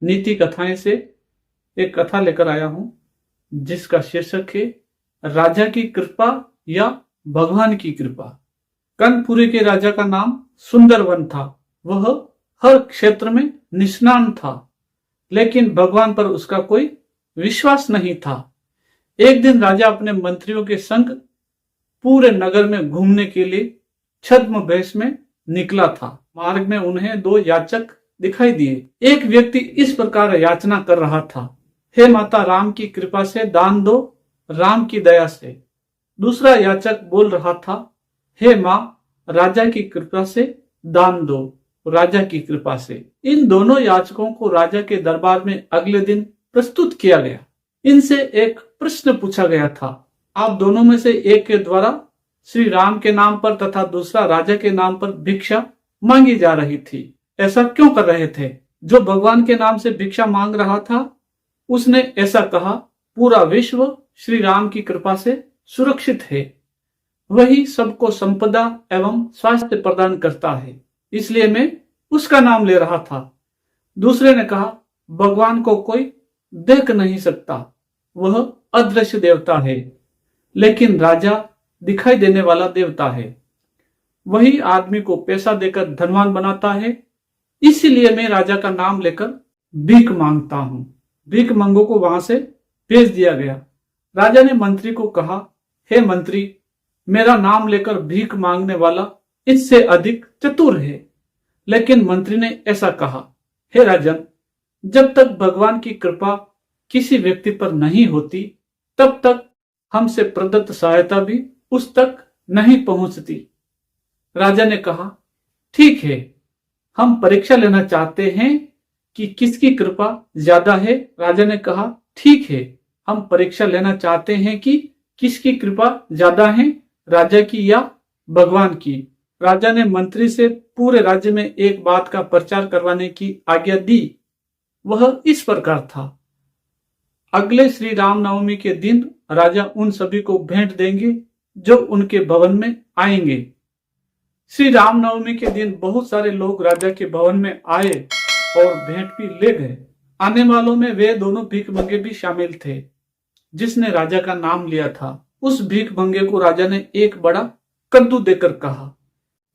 नीति कथाएं से एक कथा लेकर आया हूं जिसका शीर्षक है राजा की कृपा या भगवान की कृपा। कर्णपुरी के राजा का नाम सुंदरवन था। वह हर क्षेत्र में निष्णात था, लेकिन भगवान पर उसका कोई विश्वास नहीं था। एक दिन राजा अपने मंत्रियों के संग पूरे नगर में घूमने के लिए छद्म वेश में निकला था। मार्ग में उन्हें दो याचक दिखाई दिए। एक व्यक्ति इस प्रकार याचना कर रहा था, हे माता, राम की कृपा से दान दो, राम की दया से। दूसरा याचक बोल रहा था, हे माँ, राजा की कृपा से दान दो, राजा की कृपा से। इन दोनों याचकों को राजा के दरबार में अगले दिन प्रस्तुत किया गया। इनसे एक प्रश्न पूछा गया था, आप दोनों में से एक के द्वारा श्री राम के नाम पर तथा दूसरा राजा के नाम पर भिक्षा मांगी जा रही थी। ऐसा क्यों कर रहे थे? जो भगवान के नाम से भिक्षा मांग रहा था उसने ऐसा कहा, पूरा विश्व श्री राम की कृपा से सुरक्षित है। वही सबको संपदा एवं स्वास्थ्य प्रदान करता है, इसलिए मैं उसका नाम ले रहा था। दूसरे ने कहा, भगवान को कोई देख नहीं सकता, वह अदृश्य देवता है, लेकिन राजा दिखाई देने वाला देवता है। वही आदमी को पैसा देकर धनवान बनाता है, इसीलिए मैं राजा का नाम लेकर भीख मांगता हूं। भीख मंगों को वहां से भेज दिया गया। राजा ने मंत्री को कहा, हे मंत्री, मेरा नाम लेकर भीख मांगने वाला इससे अधिक चतुर है। लेकिन मंत्री ने ऐसा कहा, हे राजन, जब तक भगवान की कृपा किसी व्यक्ति पर नहीं होती तब तक हमसे प्रदत्त सहायता भी उस तक नहीं पहुंचती। राजा ने कहा, ठीक है, हम परीक्षा लेना चाहते हैं कि किसकी कृपा ज्यादा है। राजा ने कहा, ठीक है, हम परीक्षा लेना चाहते हैं कि किसकी कृपा ज्यादा है, राजा की या भगवान की। राजा ने मंत्री से पूरे राज्य में एक बात का प्रचार करवाने की आज्ञा दी। वह इस प्रकार था, अगले श्री रामनवमी के दिन राजा उन सभी को भेंट देंगे जो उनके भवन में आएंगे। श्री रामनवमी के दिन बहुत सारे लोग राजा के भवन में आए और भेंट भी ले गए। आने वालों में वे दोनों भीख मंगे भी शामिल थे जिसने राजा का नाम लिया था। उस भीख मंगे को राजा ने एक बड़ा कद्दू देकर कहा,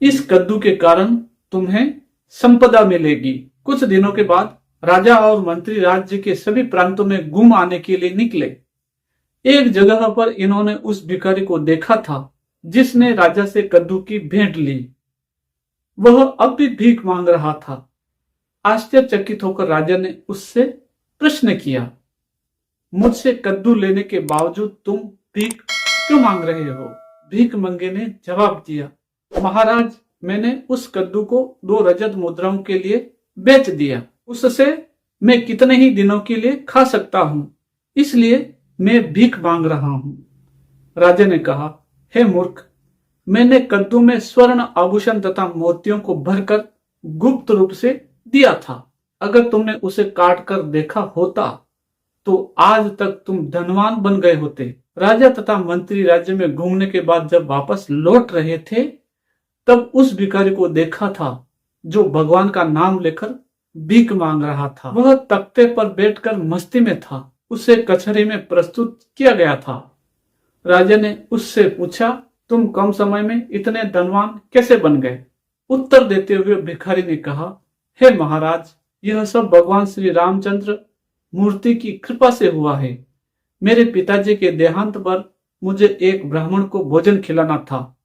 इस कद्दू के कारण तुम्हें संपदा मिलेगी। कुछ दिनों के बाद राजा और मंत्री राज्य के सभी प्रांतों में घूम आने के लिए निकले। एक जगह पर इन्होंने उस भिखारी को देखा था जिसने राजा से कद्दू की भेंट ली। वह अब भी भीख मांग रहा था। आश्चर्यचकित होकर राजा ने उससे प्रश्न किया, मुझसे कद्दू लेने के बावजूद तुम भीख क्यों मांग रहे हो? भीख मंगे ने जवाब दिया, महाराज, मैंने उस कद्दू को 2 रजत मुद्राओं के लिए बेच दिया। उससे मैं कितने ही दिनों के लिए खा सकता हूं, इसलिए मैं भीख मांग रहा हूं। राजा ने कहा, हे मूर्ख, मैंने कद्दू में स्वर्ण आभूषण तथा मोतियों को भरकर गुप्त रूप से दिया था। अगर तुमने उसे काट कर देखा होता तो आज तक तुम धनवान बन गए होते। राजा तथा मंत्री राज्य में घूमने के बाद जब वापस लौट रहे थे तब उस भिखारी को देखा था जो भगवान का नाम लेकर भीख मांग रहा था। वह तख्ते पर बैठकर मस्ती में था। उसे कचहरी में प्रस्तुत किया गया था। राजा ने उससे पूछा, तुम कम समय में इतने धनवान कैसे बन गए? उत्तर देते हुए भिखारी ने कहा, हे महाराज, यह सब भगवान श्री रामचंद्र मूर्ति की कृपा से हुआ है। मेरे पिताजी के देहांत पर मुझे एक ब्राह्मण को भोजन खिलाना था।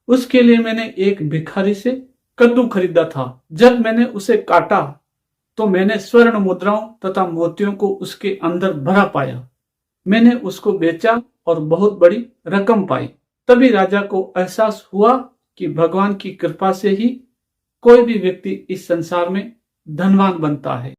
उसके लिए मैंने एक भिखारी से कद्दू खरीदा था। जब मैंने उसे काटा तो मैंने स्वर्ण मुद्राओं तथा मोतियों को उसके अंदर भरा पाया। मैंने उसको बेचा और बहुत बड़ी रकम पाई। तभी राजा को एहसास हुआ कि भगवान की कृपा से ही कोई भी व्यक्ति इस संसार में धनवान बनता है।